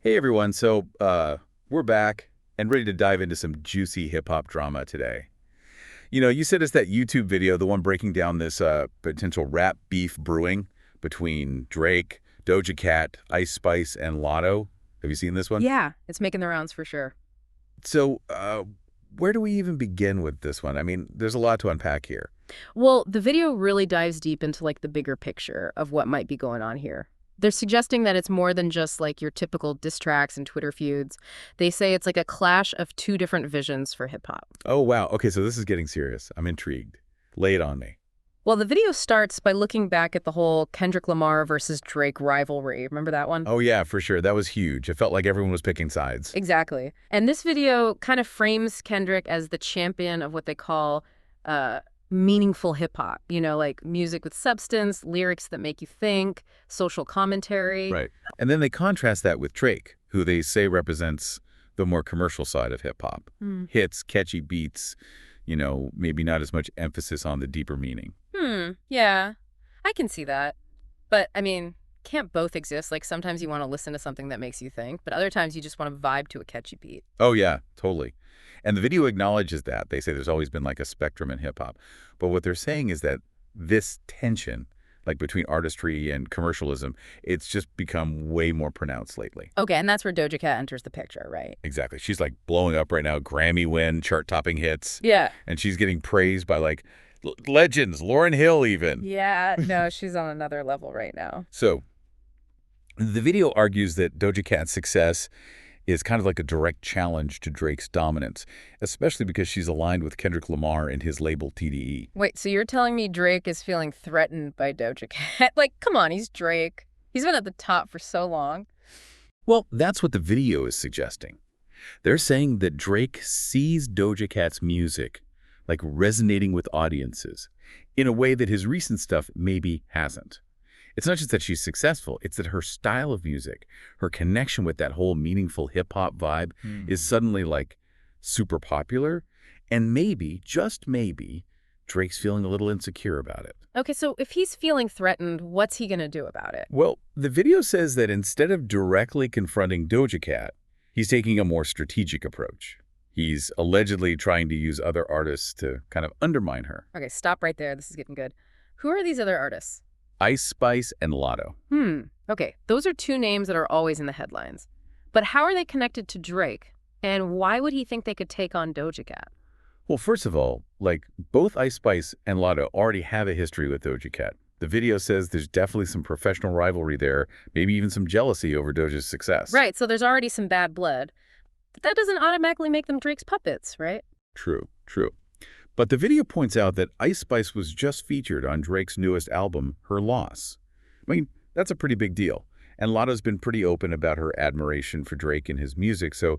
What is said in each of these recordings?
Hey everyone, we're back and ready to dive into some juicy hip-hop drama today. You said it's that YouTube video, the one breaking down this potential rap beef brewing between Drake, Doja Cat, Ice Spice, and Lotto. Have you seen this one? Yeah, it's making the rounds for sure. So, where do we even begin with this one? I mean, there's a lot to unpack here. Well, the video really dives deep into like the bigger picture of what might be going on here. They're suggesting that it's more than just like your typical diss tracks and Twitter feuds. They say it's like a clash of two different visions for hip hop. Oh, wow. Okay, so this is getting serious. I'm intrigued. Lay it on me. Well, the video starts by looking back at the whole Kendrick Lamar versus Drake rivalry. Remember that one? Oh, yeah, for sure. That was huge. It felt like everyone was picking sides. Exactly. And this video kind of frames Kendrick as the champion of what they call meaningful hip hop, like music with substance, lyrics that make you think, social commentary. Right. And then they contrast that with Drake, who they say represents the more commercial side of hip hop. Hits, catchy beats, maybe not as much emphasis on the deeper meaning. Yeah, I can see that. But I mean, can't both exist? Like sometimes you want to listen to something that makes you think, but other times you just want to vibe to a catchy beat. Oh, yeah, totally. And the video acknowledges that. They say there's always been like a spectrum in hip hop. But what they're saying is that this tension, like between artistry and commercialism, it's just become way more pronounced lately. Okay, and that's where Doja Cat enters the picture, right? Exactly. She's like blowing up right now, Grammy win, chart-topping hits. Yeah. And she's getting praised by like legends, Lauryn Hill even. Yeah, no, she's on another level right now. So the video argues that Doja Cat's success is kind of like a direct challenge to Drake's dominance, especially because she's aligned with Kendrick Lamar and his label TDE. Wait, so you're telling me Drake is feeling threatened by Doja Cat? Like, come on, he's Drake. He's been at the top for so long. Well, that's what the video is suggesting. They're saying that Drake sees Doja Cat's music like resonating with audiences in a way that his recent stuff maybe hasn't. It's not just that she's successful, it's that her style of music, her connection with that whole meaningful hip-hop vibe is suddenly like super popular, and maybe, just maybe, Drake's feeling a little insecure about it. Okay, so if he's feeling threatened, what's he gonna do about it? Well, the video says that instead of directly confronting Doja Cat, he's taking a more strategic approach. He's allegedly trying to use other artists to kind of undermine her. Okay, stop right there. This is getting good. Who are these other artists? Ice Spice and Lotto. Okay, those are two names that are always in the headlines. But how are they connected to Drake? And why would he think they could take on Doja Cat? Well, first of all, like both Ice Spice and Lotto already have a history with Doja Cat. The video says there's definitely some professional rivalry there, maybe even some jealousy over Doja's success. Right, so there's already some bad blood. But that doesn't automatically make them Drake's puppets, right? True, true. But the video points out that Ice Spice was just featured on Drake's newest album, Her Loss. I mean, that's a pretty big deal. And Lotto's been pretty open about her admiration for Drake and his music, so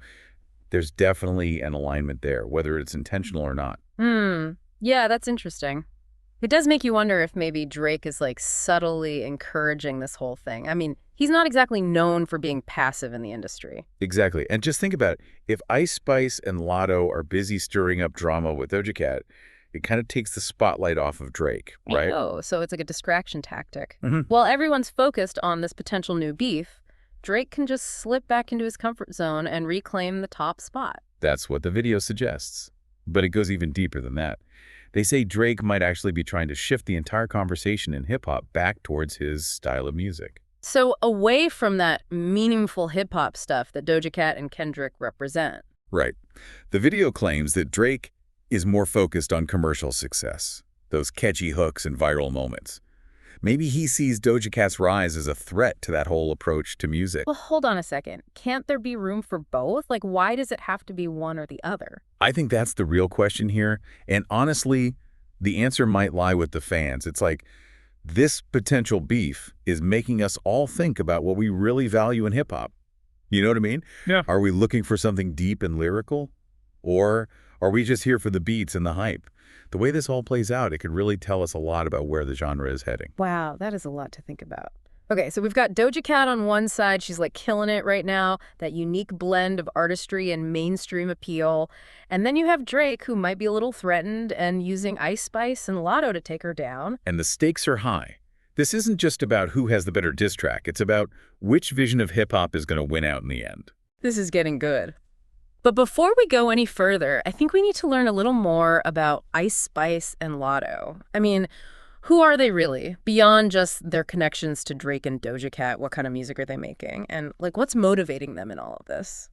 there's definitely an alignment there, whether it's intentional or not. Yeah, that's interesting. It does make you wonder if maybe Drake is like subtly encouraging this whole thing. I mean, he's not exactly known for being passive in the industry. Exactly. And just think about it. If Ice Spice and Lotto are busy stirring up drama with Doja Cat, it kind of takes the spotlight off of Drake, right? Oh, so it's like a distraction tactic. While everyone's focused on this potential new beef, Drake can just slip back into his comfort zone and reclaim the top spot. That's what the video suggests. But it goes even deeper than that. They say Drake might actually be trying to shift the entire conversation in hip-hop back towards his style of music. So away from that meaningful hip-hop stuff that Doja Cat and Kendrick represent. Right. The video claims that Drake is more focused on commercial success, those catchy hooks and viral moments. Maybe he sees Doja Cat's rise as a threat to that whole approach to music. Well, hold on a second. Can't there be room for both? Like, why does it have to be one or the other? I think that's the real question here. And honestly, the answer might lie with the fans. It's like this potential beef is making us all think about what we really value in hip-hop. You know what I mean? Yeah. Are we looking for something deep and lyrical? Or are we just here for the beats and the hype? The way this all plays out, it could really tell us a lot about where the genre is heading. Wow, that is a lot to think about. Okay, so we've got Doja Cat on one side. She's like killing it right now, that unique blend of artistry and mainstream appeal. And then you have Drake, who might be a little threatened and using Ice Spice and Lotto to take her down. And the stakes are high. This isn't just about who has the better diss track. It's about which vision of hip-hop is going to win out in the end. This is getting good. But before we go any further, I think we need to learn a little more about Ice Spice and Lotto. I mean, who are they really? Beyond just their connections to Drake and Doja Cat, what kind of music are they making? And, like, what's motivating them in all of this?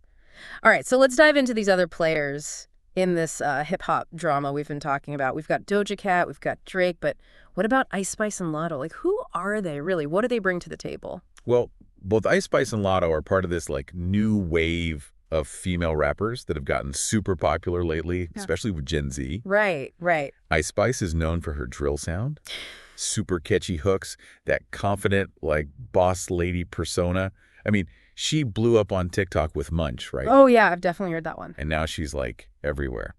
All right, so let's dive into these other players in this hip-hop drama we've been talking about. We've got Doja Cat, we've got Drake, but what about Ice Spice and Lotto? Like, who are they really? What do they bring to the table? Well, both Ice Spice and Lotto are part of this, like, new wave of female rappers that have gotten super popular lately, especially with Gen Z. Right, right. Ice Spice is known for her drill sound, super catchy hooks, that confident, like, boss lady persona. I mean, she blew up on TikTok with Munch, right? Oh, yeah, I've definitely heard that one. And now she's, like, everywhere.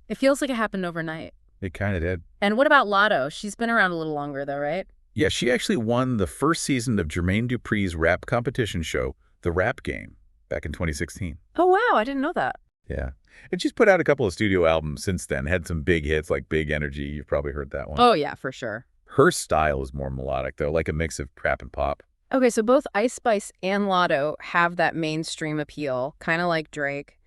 It feels like it happened overnight. It kind of did. And what about Lotto? She's been around a little longer, though, right? Yeah, she actually won the first season of Jermaine Dupri's rap competition show, The Rap Game, back in 2016. Oh, wow, I didn't know that. Yeah. And she's put out a couple of studio albums since then, had some big hits like Big Energy. You've probably heard that one. Oh, yeah, for sure. Her style is more melodic, though, like a mix of rap and pop. Okay, so both Ice Spice and Lotto have that mainstream appeal, kind of like Drake.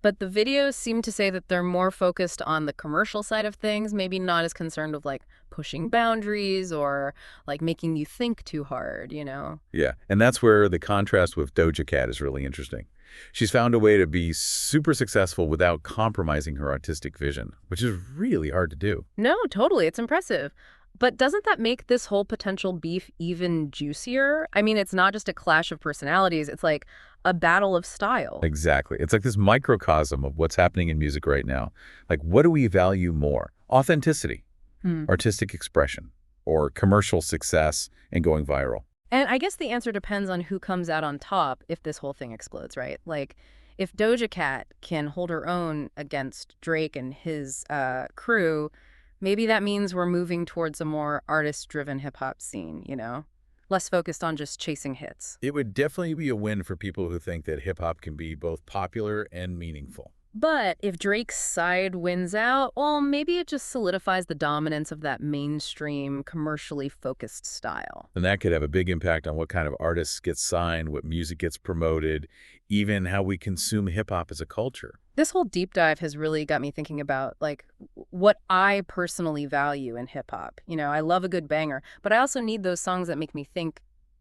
But the videos seem to say that they're more focused on the commercial side of things, maybe not as concerned with, like, pushing boundaries or, like, making you think too hard, you know? Yeah, and that's where the contrast with Doja Cat is really interesting. She's found a way to be super successful without compromising her artistic vision, which is really hard to do. No, totally. It's impressive. But doesn't that make this whole potential beef even juicier? I mean, it's not just a clash of personalities. It's like a battle of style. Exactly. It's like this microcosm of what's happening in music right now. Like, what do we value more? Authenticity, artistic expression, or commercial success and going viral? And I guess the answer depends on who comes out on top if this whole thing explodes, right? Like, if Doja Cat can hold her own against Drake and his crew, maybe that means we're moving towards a more artist-driven hip-hop scene, you know? Less focused on just chasing hits. It would definitely be a win for people who think that hip-hop can be both popular and meaningful. But if Drake's side wins out, well, maybe it just solidifies the dominance of that mainstream, commercially focused style. And that could have a big impact on what kind of artists get signed, what music gets promoted, even how we consume hip-hop as a culture. This whole deep dive has really got me thinking about, like, what I personally value in hip-hop. You know, I love a good banger, but I also need those songs that make me think,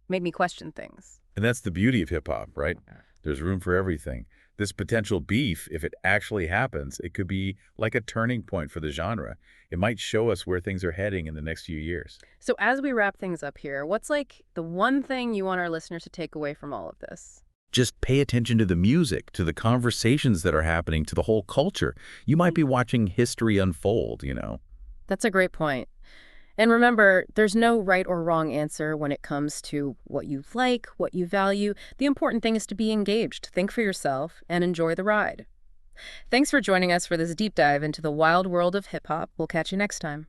make me question things. And that's the beauty of hip-hop, right? There's room for everything. This potential beef, if it actually happens, it could be like a turning point for the genre. It might show us where things are heading in the next few years. So as we wrap things up here, what's, like, the one thing you want our listeners to take away from all of this? Just pay attention to the music, to the conversations that are happening, to the whole culture. You might be watching history unfold, you know? That's a great point. And remember, there's no right or wrong answer when it comes to what you like, what you value. The important thing is to be engaged, think for yourself, and enjoy the ride. Thanks for joining us for this deep dive into the wild world of hip-hop. We'll catch you next time.